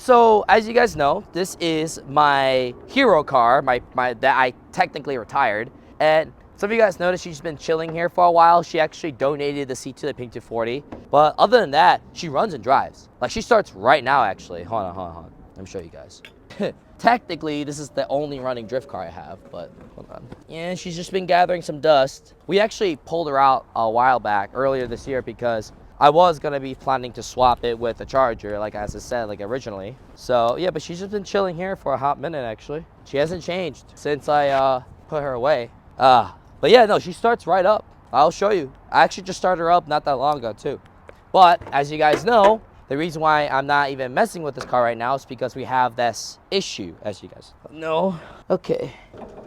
So as you guys know, this is my hero car, my that I technically retired. And some of you guys noticed she's been chilling here for a while. She actually donated the seat to the Pink 240. But other than that, she runs and drives. Like, she starts right now, actually. Hold on. Let me show you guys. Technically, this is the only running drift car I have, but hold on. Yeah, she's just been gathering some dust. We actually pulled her out a while back, earlier this year, because I was gonna be planning to swap it with a Charger, like as I said, like originally. So yeah, but she's just been chilling here for a hot minute, actually. She hasn't changed since I put her away. But yeah, no, she starts right up. I'll show you. I actually just started her up not that long ago too. But as you guys know, the reason why I'm not even messing with this car right now is because we have this issue, as you guys know. Okay,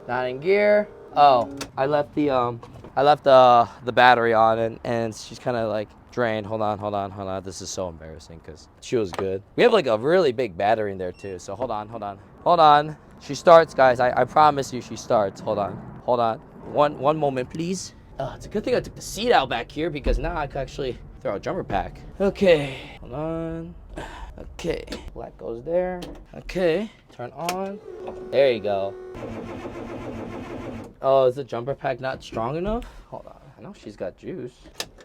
not in gear. Oh, I left the battery on, and she's kind of like drained. Hold on. This is so embarrassing because she was good. We have like a really big battery in there too. So hold on. She starts, guys. I promise you, she starts. Hold on. One moment, please. It's a good thing I took the seat out back here because now I can actually throw a jumper pack. Okay, hold on. Okay, black goes there. Okay, turn on. There you go. Oh, is the jumper pack not strong enough? Hold on, I know she's got juice.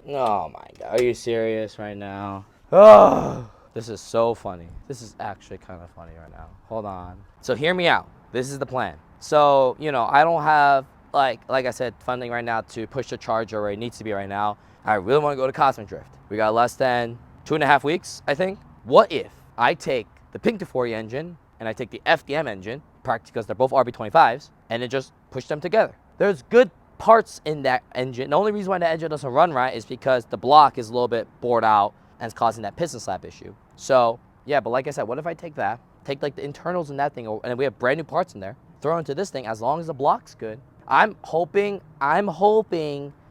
Oh my God, are you serious right now? Oh, this is so funny. This is actually kind of funny right now. Hold on. So hear me out. This is the plan. So, you know, I don't have, like I said, funding right now to push the Charger where it needs to be right now. I really want to go to Cosmic Drift. We got less than 2.5 weeks, I think. What if I take the Pink 240 engine and I take the FDM engine, because they're both RB25s, and then just push them together? There's good parts in that engine. The only reason why the engine doesn't run right is because the block is a little bit bored out and it's causing that piston slap issue. So yeah, but like I said, what if I take that, take like the internals in that thing, and we have brand new parts in there, throw into this thing, as long as the block's good. I'm hoping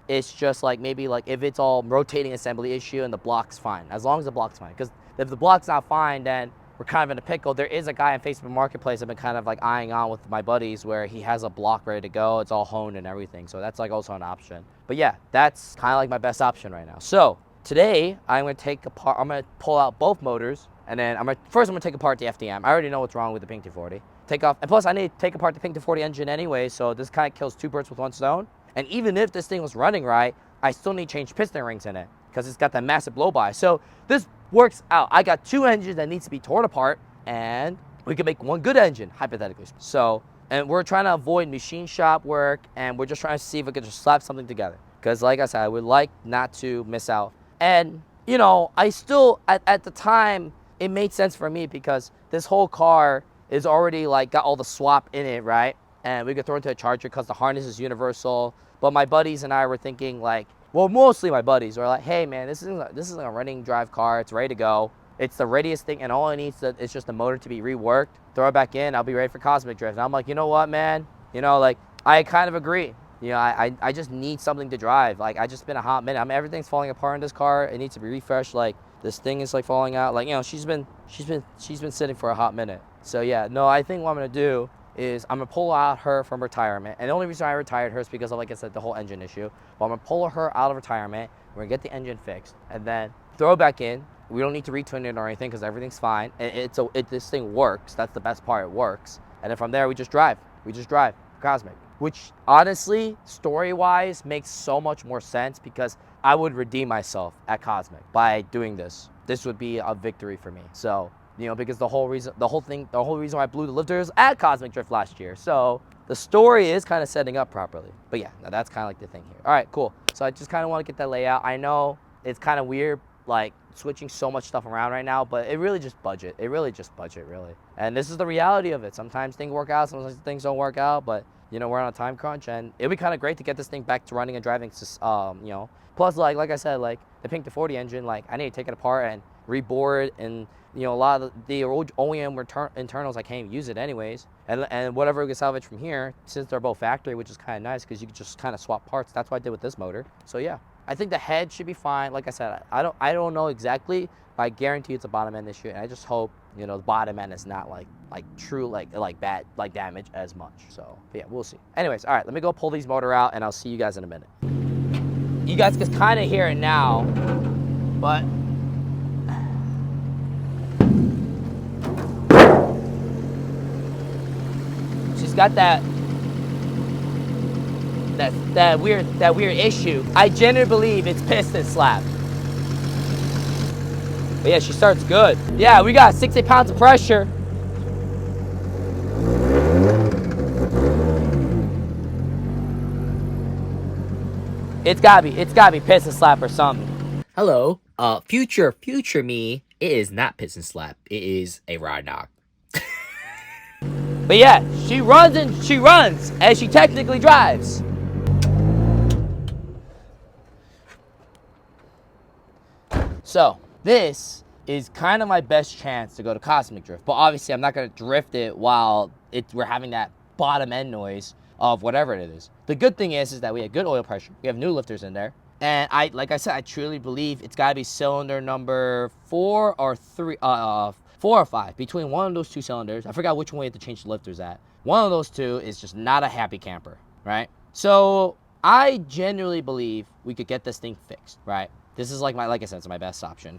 it's just like maybe like if it's all rotating assembly issue and the block's fine, as long as the block's fine. Because if the block's not fine, then we're kind of in a pickle. There is a guy on Facebook Marketplace I've been kind of like eyeing on with my buddies where he has a block ready to go. It's all honed and everything. So that's like also an option. But yeah, that's kind of like my best option right now. So today I'm going to I'm going to pull out both motors, and then first I'm going to take apart the FDM. I already know what's wrong with the Pink 240. Take off, and plus I need to take apart the Pink 240 engine anyway, so this kind of kills two birds with one stone. And even if this thing was running right, I still need to change piston rings in it because it's got that massive blow-by. So this works out. I got two engines that needs to be torn apart, and we can make one good engine, hypothetically. So, and we're trying to avoid machine shop work, and we're just trying to see if we can just slap something together. Because like I said, I would like not to miss out. And, you know, I still, at the time, it made sense for me because this whole car is already like got all the swap in it, right? And we could throw it into a Charger because the harness is universal. But my buddies and I were thinking like, well, mostly my buddies were like, hey man, this is a running drive car. It's ready to go. It's the readiest thing, and all it needs is just the motor to be reworked. Throw it back in, I'll be ready for Cosmic Drift. And I'm like, you know what, man? You know, like I kind of agree. You know, I just need something to drive. Like I just been a hot minute. I mean, everything's falling apart in this car. It needs to be refreshed. Like this thing is like falling out. Like, you know, she's been sitting for a hot minute. So yeah, no, I think what I'm gonna do is I'm gonna pull out her from retirement. And the only reason I retired her is because of, like I said, the whole engine issue. But I'm gonna pull her out of retirement. We're gonna get the engine fixed and then throw it back in. We don't need to retune it or anything because everything's fine. This thing works. That's the best part. It works. And then from there, we just drive. Cosmic. Which honestly, story-wise, makes so much more sense because I would redeem myself at Cosmic by doing this. This would be a victory for me. So, you know, because the whole reason why I blew the lifters at Cosmic Drift last year. So the story is kind of setting up properly. But yeah, now that's kind of like the thing here. All right, cool. So I just kind of want to get that layout. I know it's kind of weird, like switching so much stuff around right now, but it really just budget. Really. And this is the reality of it. Sometimes things work out, sometimes things don't work out, but you know, we're on a time crunch, and it'd be kind of great to get this thing back to running and driving. You know, plus like I said, like the Pink 240 engine, like I need to take it apart and reboard, and you know, a lot of the OEM internals, I can't even use it anyways. And whatever we can salvage from here, since they're both factory, which is kind of nice because you can just kind of swap parts. That's what I did with this motor. So yeah, I think the head should be fine. Like I said, I don't know exactly, but I guarantee it's a bottom end issue, and I just hope, you know, the bottom end is not like true bad damage as much. So but yeah, we'll see. Anyways, all right, let me go pull these motor out, and I'll see you guys in a minute. You guys can kind of hear it now, but got that weird issue. I genuinely believe it's piston slap. But yeah, she starts good. Yeah, we got 60 pounds of pressure. It's gotta be piston slap or something. Hello, future me. It is not piston slap. It is a ride knock. But yeah, she runs and she technically drives. So this is kind of my best chance to go to Cosmic Drift, but obviously I'm not gonna drift it while we're having that bottom end noise of whatever it is. The good thing is that we have good oil pressure. We have new lifters in there. And like I said, I truly believe it's gotta be cylinder number 4 or 5. Between one of those two cylinders, I forgot which one we have to change the lifters at. One of those two is just not a happy camper, right? So I genuinely believe we could get this thing fixed, right? This is like I said, it's my best option.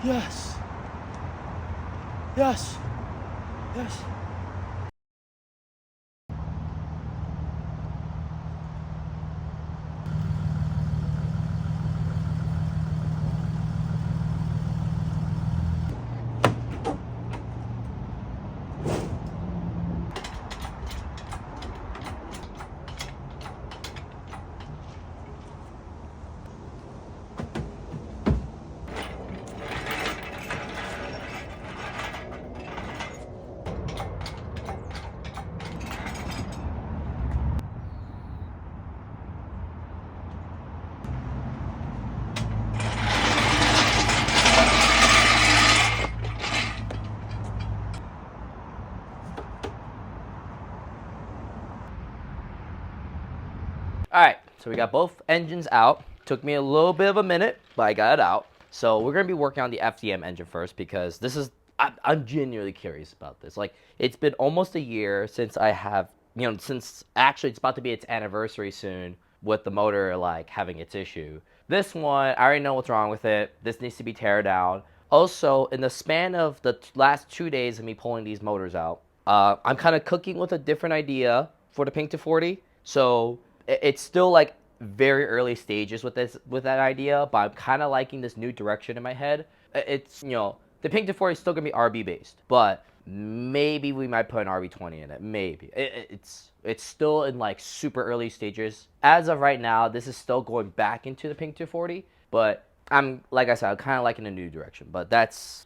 Yes. Yes. Yes. All right, so we got both engines out. Took me a little bit of a minute, but I got it out. So we're gonna be working on the FDM engine first because this is I'm genuinely curious about this. Like, it's been almost a year since I have, since actually it's about to be its anniversary soon with the motor like having its issue. This one, I already know what's wrong with it. This needs to be tear down. Also, in the span of the last 2 days of me pulling these motors out, I'm kind of cooking with a different idea for the Pink to 40. So it's still like very early stages with that idea, but I'm kind of liking this new direction in my head. It's the Pink to 40 is still gonna be RB based, but maybe we might put an RB20 in it. Maybe it's still in like super early stages. As of right now, this is still going back into the Pink 240, but I'm like I said, I'm kind of liking a new direction. But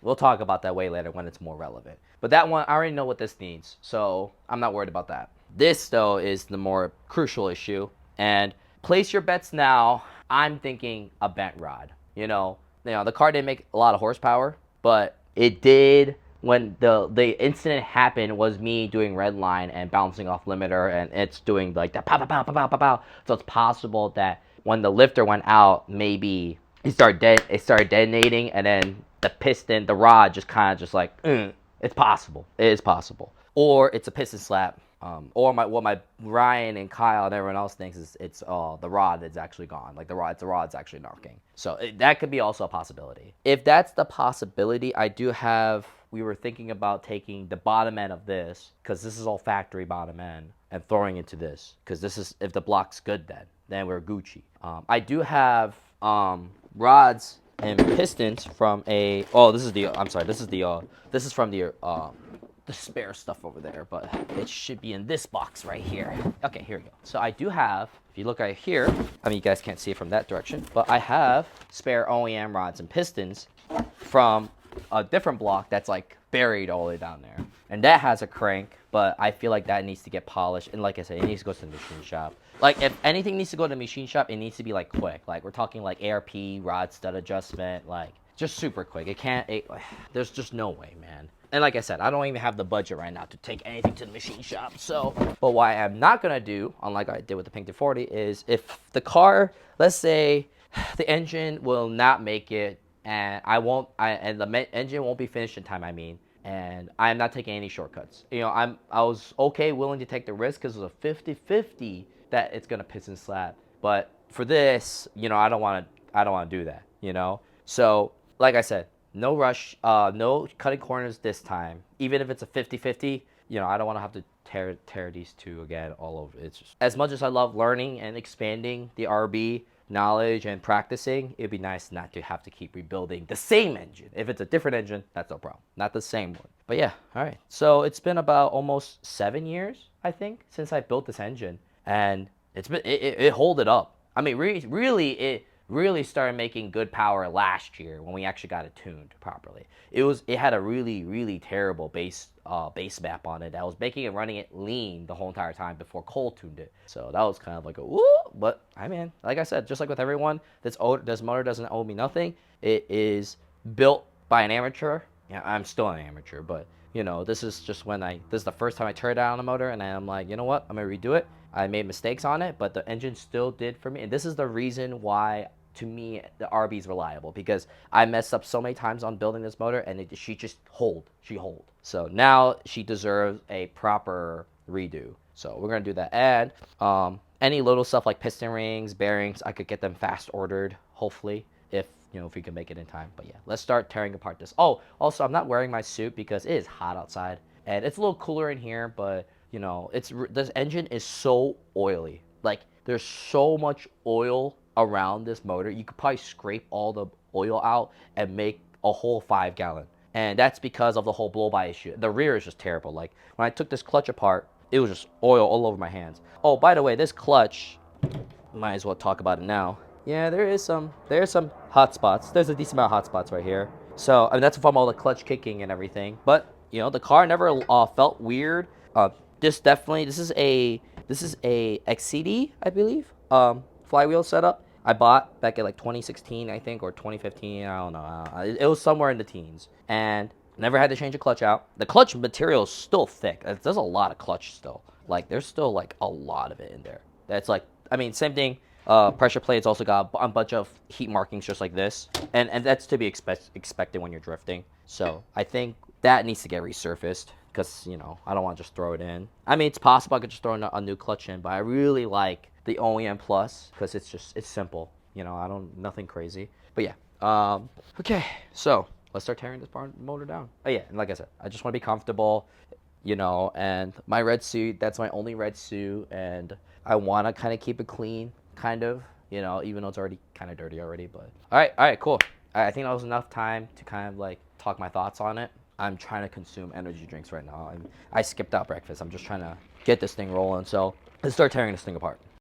we'll talk about that way later when it's more relevant. But that one, I already know what this needs, so I'm not worried about that. This though is the more crucial issue, and place your bets now. I'm thinking a bent rod. The car didn't make a lot of horsepower, but it did when the incident happened was me doing red line and bouncing off limiter, and it's doing like that pow pow pow pow pow pow pow. So it's possible that when the lifter went out, maybe it started detonating, and then the rod just kind of just like it's possible. It is possible, or it's a piston slap. Or what my Ryan and Kyle and everyone else thinks is it's the rod is actually gone, like the rod's actually knocking. So that could be also a possibility. If that's the possibility, we were thinking about taking the bottom end of this, because this is all factory bottom end, and throwing into this, because this is, if the block's good, then we're Gucci. I do have rods and pistons from this is from the spare stuff over there, but it should be in this box right here. Okay, here we go. So I do have, if you look right here, you guys can't see it from that direction, but I have spare OEM rods and pistons from a different block that's like buried all the way down there. And that has a crank, but I feel like that needs to get polished. And like I said, it needs to go to the machine shop. Like, if anything needs to go to the machine shop, it needs to be like quick. Like, we're talking like ARP, rod stud adjustment, like just super quick. There's just no way, man. And like I said, I don't even have the budget right now to take anything to the machine shop. So, but what I'm not going to do, unlike I did with the Pink 240, is if the car, let's say the engine will not make it, and the engine won't be finished in time, and I'm not taking any shortcuts. I was willing to take the risk because it was a 50-50 that it's going to piston slap. But for this, I don't want to do that, So, like I said, no rush, no cutting corners this time. Even if it's a 50-50, I don't want to have to tear these two again all over. It's just, as much as I love learning and expanding the RB knowledge and practicing, it'd be nice not to have to keep rebuilding the same engine. If it's a different engine, that's no problem. Not the same one. But yeah, all right. So it's been about almost 7 years, I think, since I built this engine, and it hold it up. Really, it really started making good power last year when we actually got it tuned properly. It had a really, really terrible base map on it that was making it running it lean the whole entire time before Cole tuned it. So that was kind of like a woo. But like I said, just like with everyone, this motor doesn't owe me nothing. It is built by an amateur. Yeah, I'm still an amateur, but this is just this is the first time I turned down a motor, and I'm like, you know what, I'm gonna redo it. I made mistakes on it, but the engine still did for me, and this is the reason why, to me, the RB is reliable, because I messed up so many times on building this motor, and she hold. So now she deserves a proper redo. So we're gonna do that. And any little stuff like piston rings, bearings, I could get them fast ordered, hopefully, if if we can make it in time. But yeah, let's start tearing apart this. Oh, also, I'm not wearing my suit because it is hot outside. And it's a little cooler in here, but, this engine is so oily. Like, there's so much oil around this motor. You could probably scrape all the oil out and make a whole 5 gallon. And that's because of the whole blow-by issue. The rear is just terrible. Like, when I took this clutch apart, it was just oil all over my hands. Oh, by the way, this clutch, might as well talk about it now. Yeah, there's some hot spots. There's a decent amount of hot spots right here. So, I mean, that's from all the clutch kicking and everything. But, the car never felt weird. This is a XCD, I believe, flywheel setup. I bought back in like 2016, I think, or 2015. I don't know. It was somewhere in the teens. And never had to change a clutch out. The clutch material is still thick. There's a lot of clutch still. Like, there's still like a lot of it in there. That's like, I mean, same thing. Pressure plates also got a bunch of heat markings just like this. And that's to be expected when you're drifting. So I think that needs to get resurfaced because, I don't want to just throw it in. I mean, it's possible I could just throw a new clutch in, but I really like the OEM Plus because it's simple. Nothing crazy. But yeah. Okay, so let's start tearing this motor down. Oh yeah, and like I said, I just want to be comfortable, and my red suit, that's my only red suit, and I want to kind of keep it clean, kind of, even though it's already kind of dirty already, but. All right, cool. I think that was enough time to kind of like talk my thoughts on it. I'm trying to consume energy drinks right now. I skipped out breakfast. I'm just trying to get this thing rolling, so let's start tearing this thing apart.